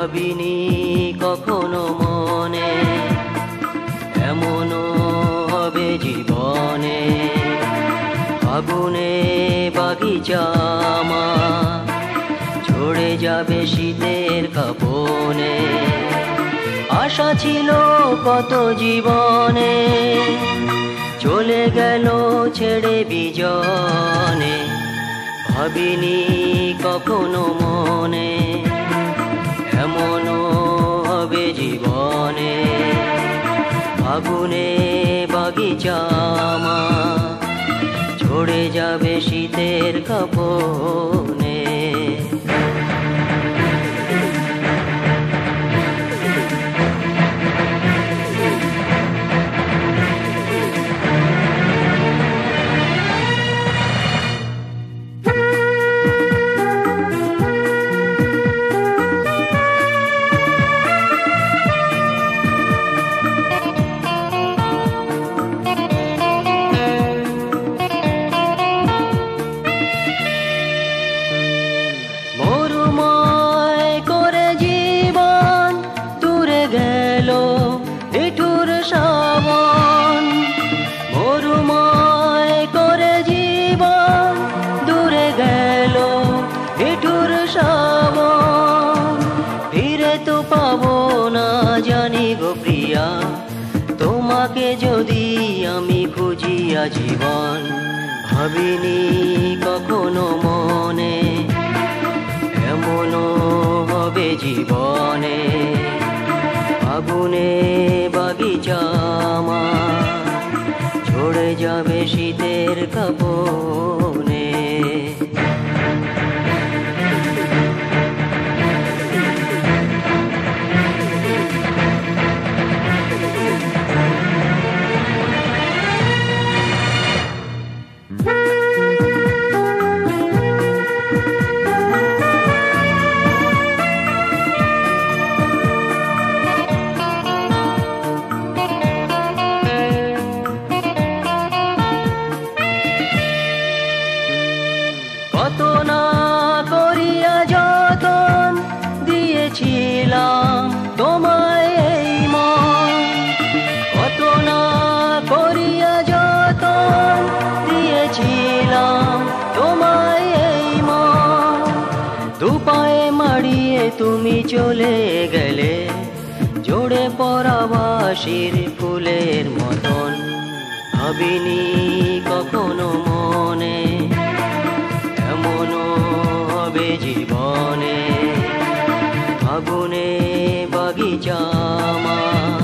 ভাবিনি কখনো মনে এমনও হবে জীবনে। ফাগুনে বাগিচা আমার ঝরে যাবে শীতের কাঁপনে। আশা ছিল কত জীবনে চলে গেল ছেড়ে বিজনে। ভাবিনি কখনো মনে এমনও হবে জীবনে। ফাগুনে বাগিচা আমার ঝরে যাবে শীতের কাঁপনে। তোমাকে যদি আমি খুঁজিয়া জীবন, ভাবিনি কখনো মনে এমনও হবে জীবনে। ফাগুনে বাগিচা আমার ঝরে যাবে শীতের কাঁপনে। কত না করিয়া যতন দিয়েছিলাম তোমায় এই মন। কত না করিয়া যতন দিয়েছিলাম তোমায় এই মন। দুপায়ে মারিয়ে তুমি চলে গেলে জোড়ে পরা বাঁশির ফুলের মতন। ভাবিনি কখনো মনে এমনও হবে জীবনে। ফাগুনে বাগিচা আমার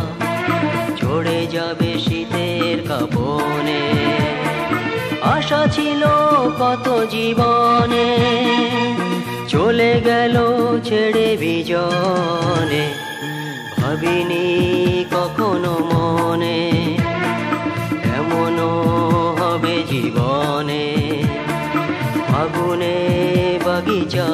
ঝরে যাবে শীতের কাঁপনে। আশা ছিল কত জীবনে চলে গেল ছেড়ে বিজনে। ভাবিনি কখনো মনে এমনও হবে জীবনে। ফাগুনে বাগিচা